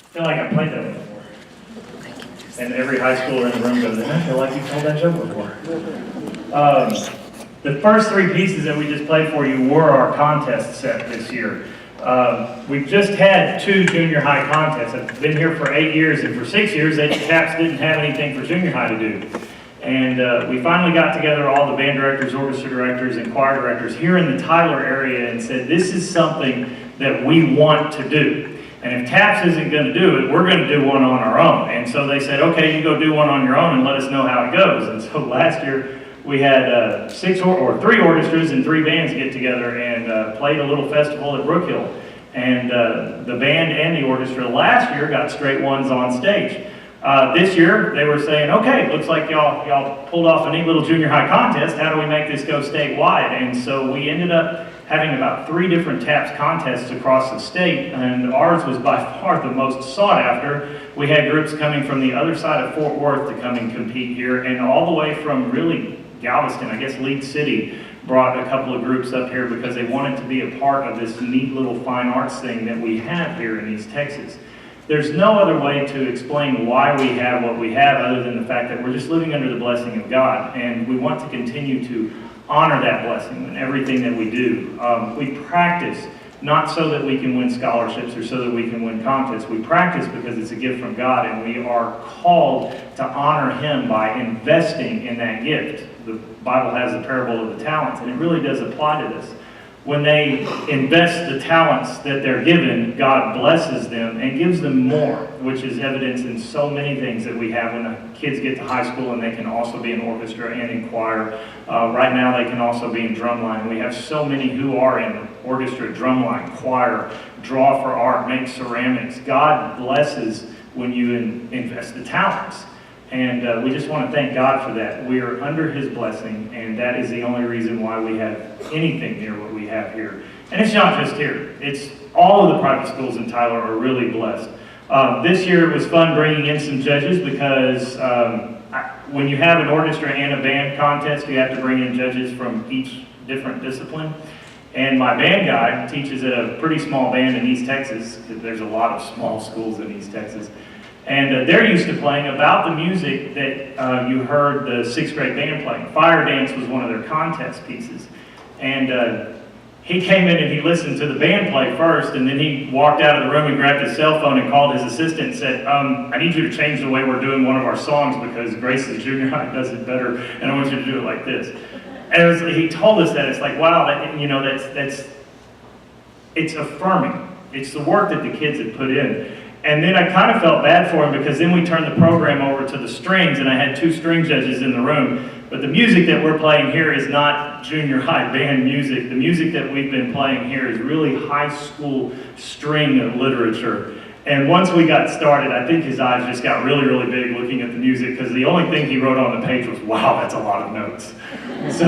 I feel like I played that before. And every high schooler in the room goes, I feel like you've told that joke before. The first three pieces that we just played for you were our contest set this year. We've just had 2 junior high contests. I've been here for 8 years, and for 6 years, TAPS didn't have anything for junior high to do. And we finally got together all the band directors, orchestra directors, and choir directors here in the Tyler area and said, this is something that we want to do. And if TAPS isn't going to do it, we're going to do one on our own. And so they said, okay, you go do one on your own and let us know how it goes. And so last year, we had 3 orchestras and 3 bands get together and played a little festival at Brook Hill. And the band and the orchestra last year got straight ones on stage. This year, they were saying, okay, looks like y'all pulled off a neat little junior high contest. How do we make this go statewide? And so we ended up having about 3 different TAPS contests across the state, and ours was by far the most sought after. We had groups coming from the other side of Fort Worth to come and compete here, and all the way from really Galveston, I guess Lead City, brought a couple of groups up here because they wanted to be a part of this neat little fine arts thing that we have here in East Texas. There's no other way to explain why we have what we have other than the fact that we're just living under the blessing of God, and we want to continue to honor that blessing in everything that we do. We practice not so that we can win scholarships or so that we can win contests. We practice because it's a gift from God, and we are called to honor Him by investing in that gift. The Bible has the parable of the talents, and it really does apply to this. When they invest the talents that they're given, God blesses them and gives them more, which is evidenced in so many things that we have when the kids get to high school, and they can also be in orchestra and in choir. Right now they can also be in drumline. We have so many who are in orchestra, drumline, choir, draw for art, make ceramics. God blesses when you invest the talents. And we just want to thank God for that. We are under His blessing, and that is the only reason why we have anything near what we have here. And it's not just here. It's all of the private schools in Tyler are really blessed. This year it was fun bringing in some judges because when you have an orchestra and a band contest, you have to bring in judges from each different discipline. And my band guy teaches at a pretty small band in East Texas, because there's a lot of small schools in East Texas. And they're used to playing about the music that you heard the 6th grade band playing. Fire Dance was one of their contest pieces. And he came in and he listened to the band play first, and then he walked out of the room and grabbed his cell phone and called his assistant and said, I need you to change the way we're doing one of our songs because Grace's junior high does it better, and I want you to do it like this. And he told us that. It's like, wow, it's affirming. It's the work that the kids have put in. And then I kind of felt bad for him because then we turned the program over to the strings, and I had 2 string judges in the room. But the music that we're playing here is not junior high band music. The music that we've been playing here is really high school string literature. And once we got started, I think his eyes just got really, really big looking at the music because the only thing he wrote on the page was, wow, that's a lot of notes. So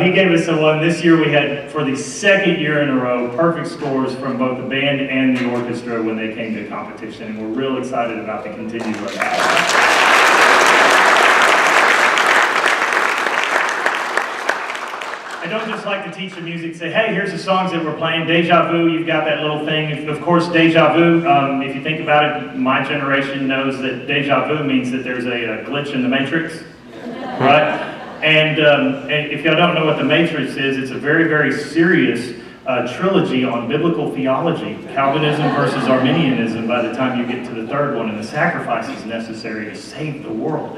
he gave us a one. This year we had, for the 2nd year in a row, perfect scores from both the band and the orchestra when they came to competition, and we're real excited about the continued of that. I don't just like to teach the music, say, hey, here's the songs that we're playing. Deja Vu, you've got that little thing. Of course, Deja Vu, if you think about it, my generation knows that Deja Vu means that there's a glitch in the Matrix, right? And if y'all don't know what the Matrix is, it's a very, very serious trilogy on biblical theology, Calvinism versus Arminianism by the time you get to the 3rd one, and the sacrifices necessary to save the world.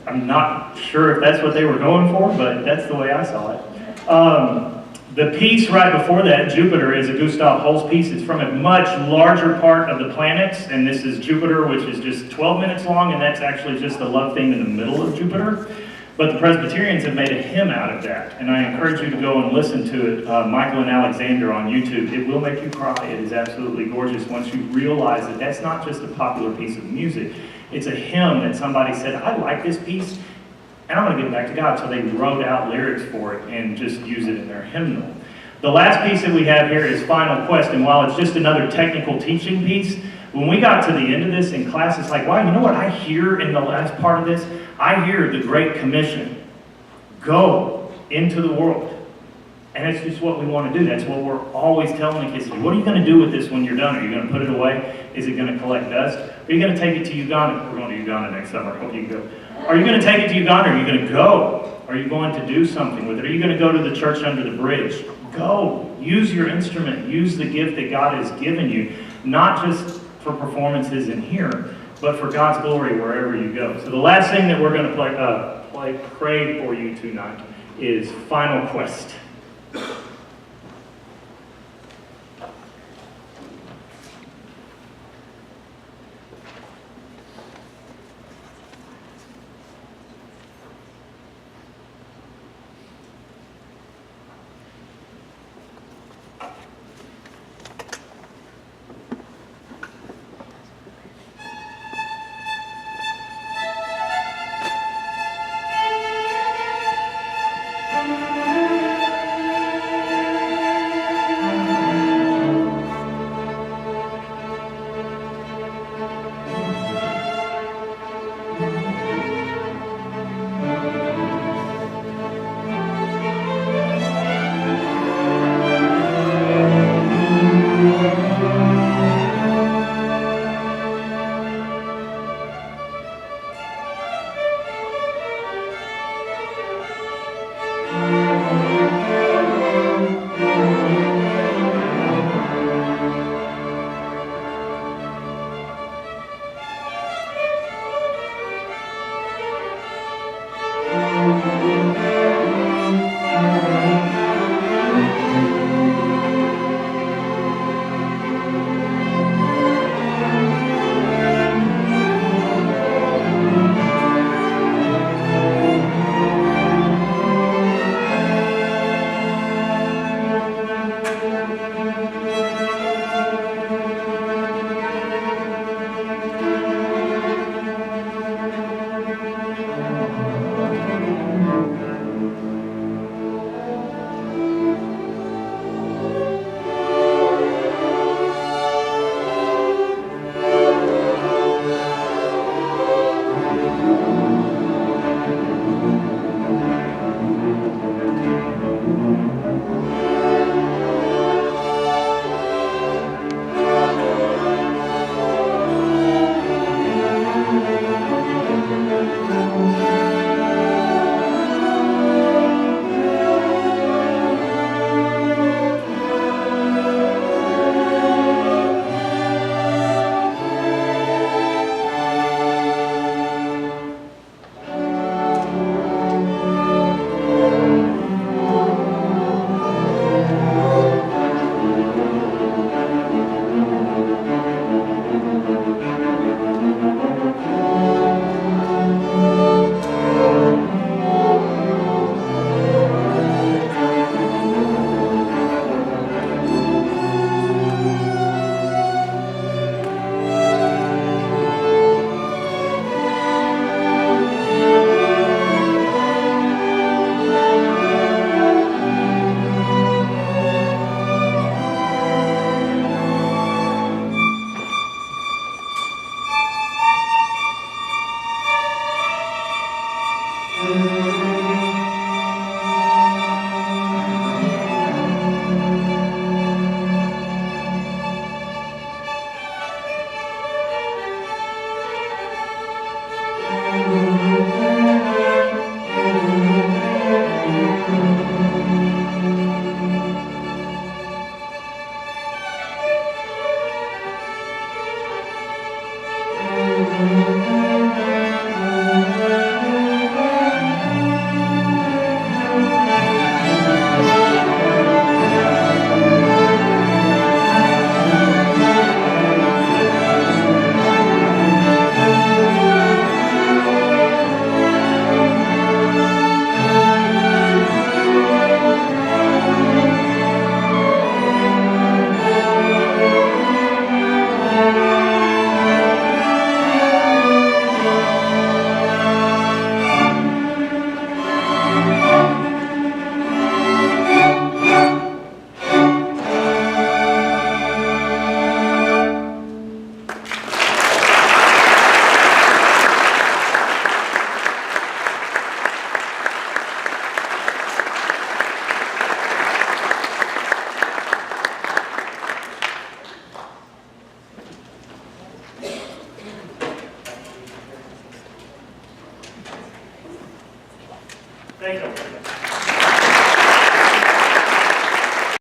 I'm not sure if that's what they were going for, but that's the way I saw it. The piece right before that, Jupiter, is a Gustav Holst piece. It's from a much larger part of the planets, and this is Jupiter, which is just 12 minutes long, and that's actually just the love theme in the middle of Jupiter. But the Presbyterians have made a hymn out of that, and I encourage you to go and listen to it. Michael and Alexander on YouTube. It will make you cry. It is absolutely gorgeous once you realize that that's not just a popular piece of music. It's a hymn that somebody said, I like this piece, and I'm going to give it back to God. So they wrote out lyrics for it and just use it in their hymnal. The last piece that we have here is Final Quest, and while it's just another technical teaching piece, when we got to the end of this in class, it's like, wow, you know what I hear in the last part of this? I hear the Great Commission. Go into the world. And that's just what we want to do. That's what we're always telling the kids to do. What are you going to do with this when you're done? Are you going to put it away? Is it going to collect dust? Are you going to take it to Uganda? We're going to Uganda next summer. Hope you can go. Are you going to take it to Uganda? Are you going to go? Are you going to do something with it? Are you going to go to the church under the bridge? Go. Use your instrument. Use the gift that God has given you, not just for performances in here, but for God's glory wherever you go. So the last thing that we're going to pray for you tonight is Final Quest.